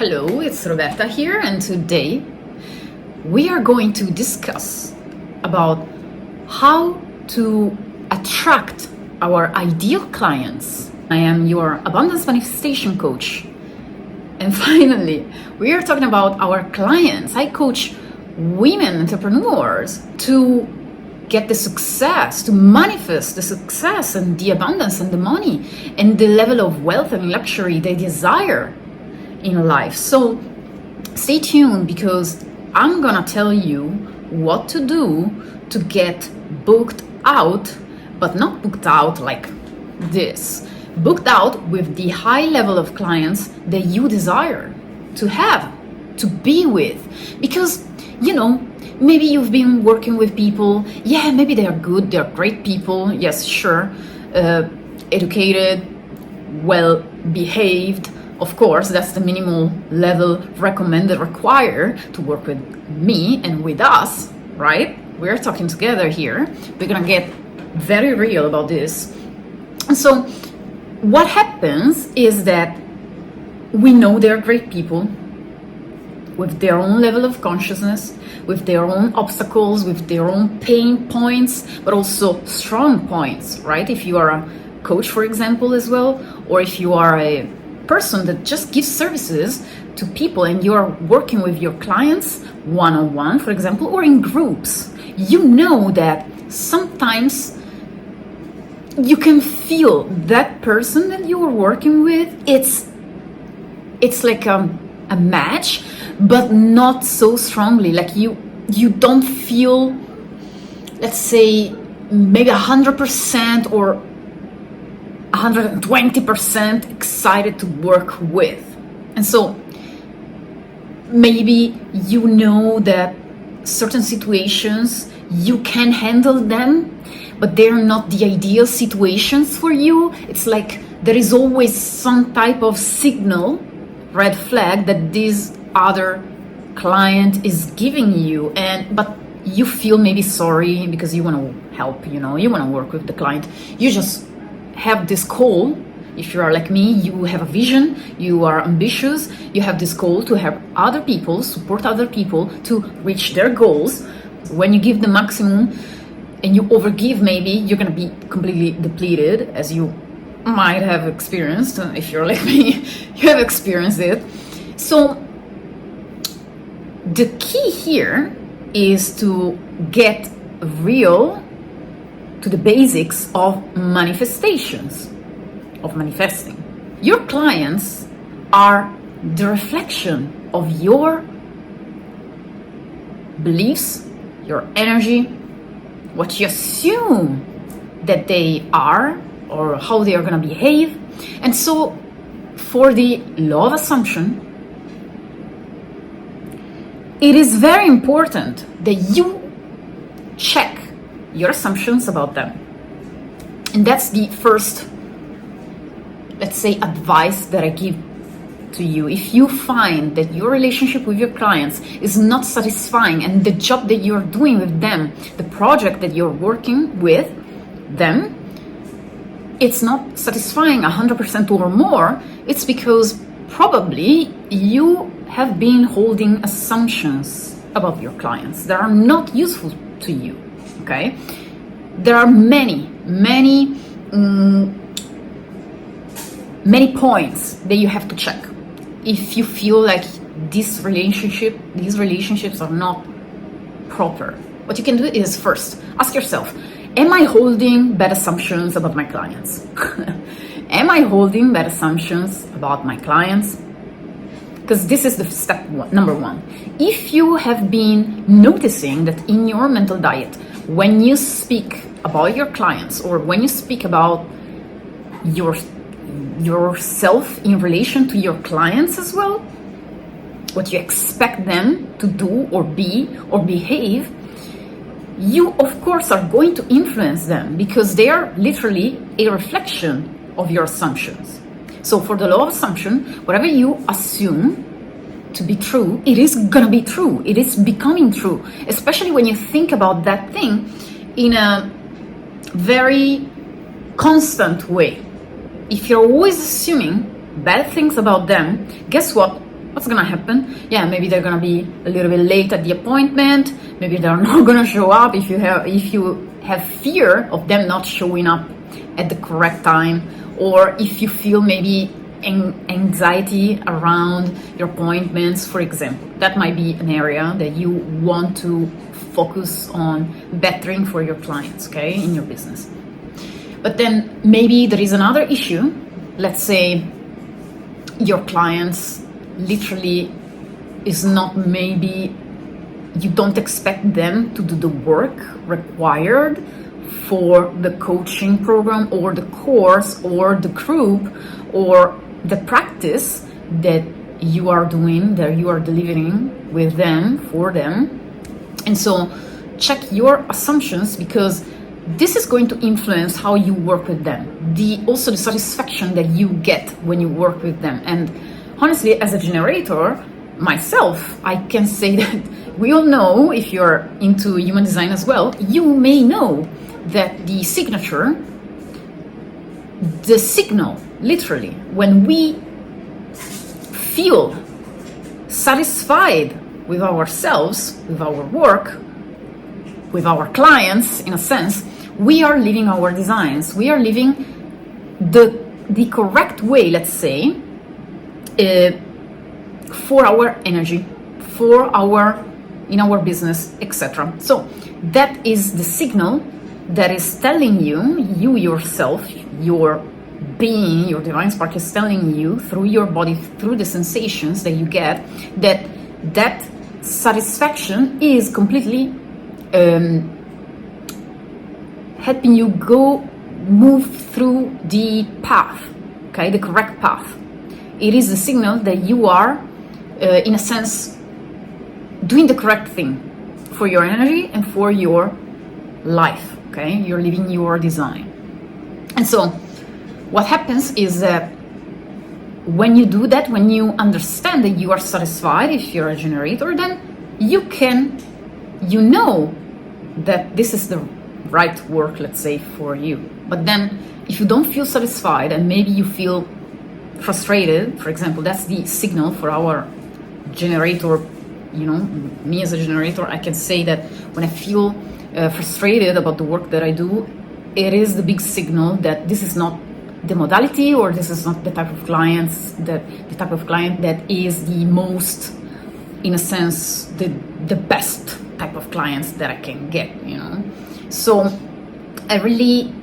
Hello, it's Roberta here, and today we are going to discuss about how to attract our ideal clients. I am your abundance manifestation coach. And finally, we are talking about our clients. I coach women entrepreneurs to get the success, to manifest the success and the abundance and the money and the level of wealth and luxury they desire in life. So stay tuned, because I'm gonna tell you what to do to get booked out, but not booked out like this. Booked out with the high level of clients that you desire to have, to be with. Because, maybe you've been working with people, maybe they are good, they're great people, yes, sure, educated, well behaved. Of course, that's the minimal level recommended, required to work with me and with us, right? We're talking together here. We're gonna get very real about this. And so what happens is that we know they're great people with their own level of consciousness, with their own obstacles, with their own pain points, but also strong points, right? If you are a coach, for example, as well, or if you are a person that just gives services to people and you're working with your clients one-on-one, for example, or in groups, you know that sometimes you can feel that person that you are working with, it's like a match, but not so strongly. Like you don't feel, let's say, maybe 100% or 120% excited to work with. And so maybe you know that certain situations you can handle them, but they're not the ideal situations for you. It's like there is always some type of signal, red flag, that this other client is giving you, but you feel maybe sorry because you want to help, you want to work with the client. You just have this call. If you are like me, you have a vision, you are ambitious, you have this call to help other people, support other people to reach their goals. When you give the maximum and you overgive, maybe you're going to be completely depleted, as you might have experienced. If you're like me, you have experienced it. So the key here is to get real to the basics of manifestations, of manifesting. Your clients are the reflection of your beliefs, your energy, what you assume that they are or how they are going to behave. And so for the law of assumption, it is very important that you check your assumptions about them. And that's the first, let's say, advice that I give to you. If you find that your relationship with your clients is not satisfying, and the job that you're doing with them, the project that you're working with them, it's not satisfying 100% or more, it's because probably you have been holding assumptions about your clients that are not useful to you. Okay, there are many points that you have to check if you feel like these relationships are not proper. What you can do is first ask yourself, am I holding bad assumptions about my clients? Am I holding bad assumptions about my clients? Because this is the number one. If you have been noticing that in your mental diet, when you speak about your clients or when you speak about yourself in relation to your clients as well, what you expect them to do or be or behave, you of course are going to influence them, because they are literally a reflection of your assumptions. So for the law of assumption, whatever you assume to be true, it is gonna be true. It is becoming true, especially when you think about that thing in a very constant way. If you're always assuming bad things about them, guess what? what's gonna happen? Yeah, maybe they're gonna be a little bit late at the appointment. Maybe they're not gonna show up if you have fear of them not showing up at the correct time, or if you feel maybe anxiety around your appointments, for example. That might be an area that you want to focus on bettering for your clients, okay, in your business. But then maybe there is another issue. Let's say your clients literally is not, maybe you don't expect them to do the work required for the coaching program or the course or the group or the practice that you are doing, that you are delivering with them, for them. And so check your assumptions, because this is going to influence how you work with them, also the satisfaction that you get when you work with them. And honestly, as a generator myself, I can say that we all know, if you're into human design as well, you may know that the signature, the signal, literally, when we feel satisfied with ourselves, with our work, with our clients, in a sense, we are living our designs. We are living the correct way, let's say, for our energy, in our business, etc. So that is the signal that is telling you yourself, your being, your divine spark is telling you through your body, through the sensations that you get, that satisfaction is completely helping you move through the path, okay, the correct path. It is the signal that you are, in a sense, doing the correct thing for your energy and for your life, okay? You're living your design. And so what happens is that when you do that, when you understand that you are satisfied, if you're a generator, then you know that this is the right work, let's say, for you. But then if you don't feel satisfied and maybe you feel frustrated, for example, that's the signal for our generator. You know, me as a generator, I can say that when I feel frustrated about the work that I do, it is the big signal that this is not the modality, or this is not the type of clients, the type of client that is the most, in a sense, the best type of clients that I can get, you know. So I really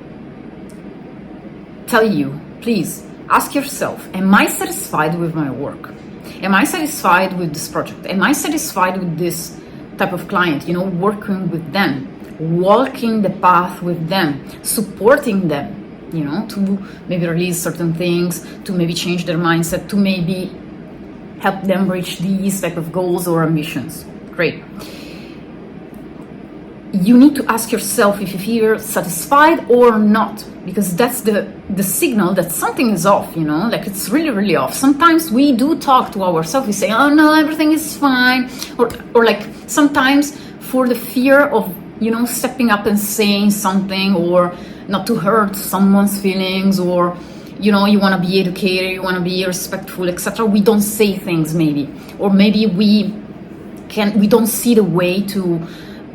tell you, please ask yourself, am I satisfied with my work? Am I satisfied with this project? Am I satisfied with this type of client? You know, working with them, walking the path with them, supporting them, you know, to maybe release certain things, to maybe change their mindset, to maybe help them reach these type of goals or ambitions. Great. You need to ask yourself if you feel satisfied or not, because that's the signal that something is off, you know, like it's really, really off. Sometimes we do talk to ourselves, we say, oh no, everything is fine. Or like sometimes for the fear of, you know, stepping up and saying something, or not to hurt someone's feelings, or, you know, you want to be educated, you want to be respectful, etc. We don't say things maybe, or maybe we don't see the way to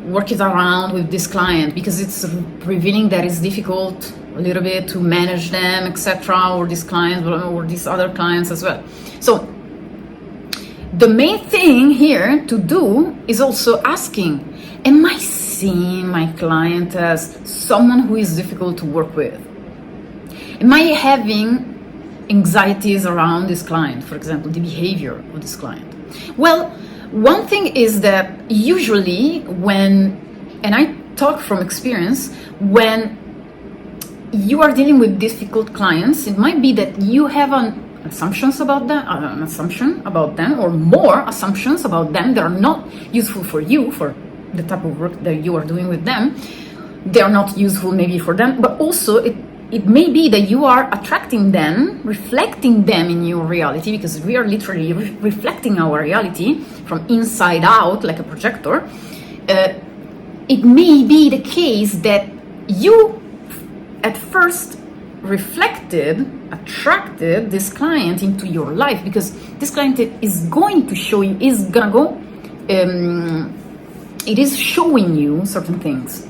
work it around with this client because it's revealing that it's difficult a little bit to manage them, etc., or this client or these other clients as well. So the main thing here to do is also asking, am I seeing my client as someone who is difficult to work with? Am I having anxieties around this client, for example, the behavior of this client? Well, one thing is that usually and I talk from experience, when you are dealing with difficult clients, it might be that you have an assumption about them, or more assumptions about them that are not useful for you, for the type of work that you are doing with them. They are not useful maybe for them, but also it may be that you are attracting them, reflecting them in your reality, because we are literally reflecting our reality from inside out like a projector. It may be the case that you at first attracted this client into your life because this client is going to show you, is gonna go, it is showing you certain things.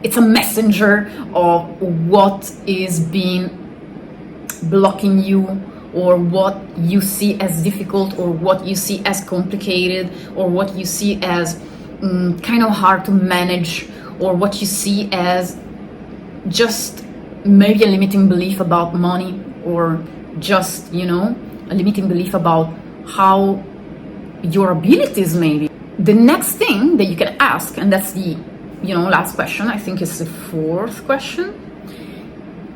It's a messenger of what is being blocking you, or what you see as difficult, or what you see as complicated, or what you see as kind of hard to manage, or what you see as just maybe a limiting belief about money, or just, you know, a limiting belief about how your abilities maybe. The next thing that you can ask, and that's the, you know, last question, I think it's the fourth question,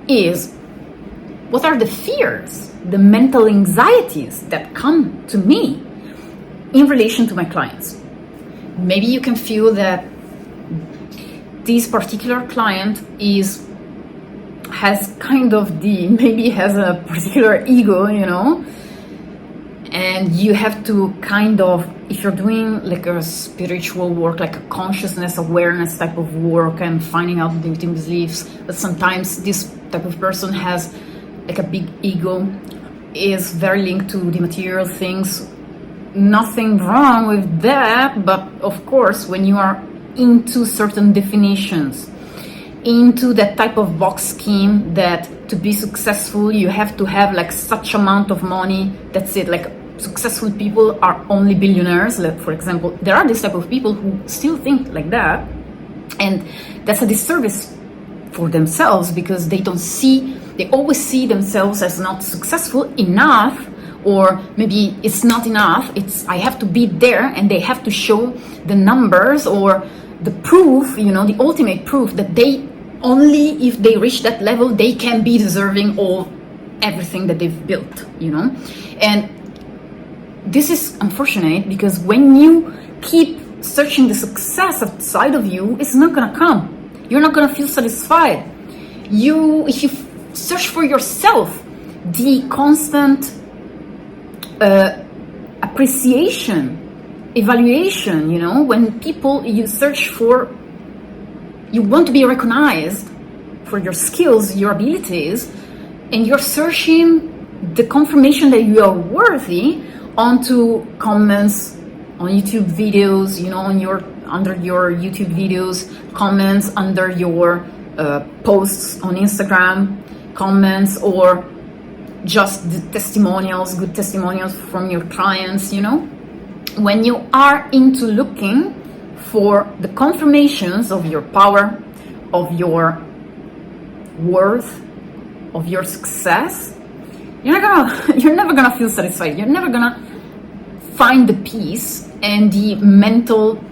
is what are the fears, the mental anxieties that come to me in relation to my clients? Maybe you can feel that this particular client has kind of maybe has a particular ego, you know, and you have to kind of, if you're doing like a spiritual work, like a consciousness awareness type of work, and finding out the limiting beliefs, but sometimes this type of person has like a big ego, is very linked to the material things. Nothing wrong with that, but of course, when you are into certain definitions, into that type of box scheme that to be successful you have to have like such amount of money, that's it, like successful people are only billionaires, like, for example, there are this type of people who still think like that, and that's a disservice for themselves, because they always see themselves as not successful enough, or maybe it's not enough, it's I have to be there, and they have to show the numbers or the proof, you know, the ultimate proof that they only if they reach that level they can be deserving of everything that they've built, you know. And this is unfortunate, because when you keep searching the success outside of you, it's not gonna come. You're not gonna feel satisfied. If you search for yourself, the constant appreciation, evaluation, you know, when people, you search for, you want to be recognized for your skills, your abilities, and you're searching the confirmation that you are worthy onto comments on YouTube videos, you know, under your YouTube videos, comments under your posts on Instagram, comments, or just the testimonials, good testimonials from your clients, you know. When you are into looking for the confirmations of your power, of your worth, of your success, you're never gonna feel satisfied. You're never gonna find the peace and the mental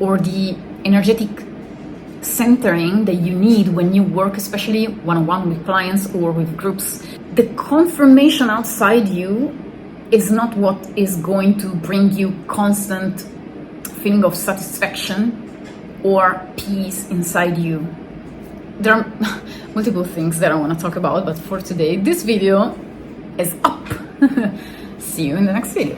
or the energetic centering that you need when you work, especially one-on-one with clients or with groups. The confirmation outside you is not what is going to bring you constant feeling of satisfaction or peace inside you. There are multiple things that I want to talk about, but for today, this video is up. See you in the next video.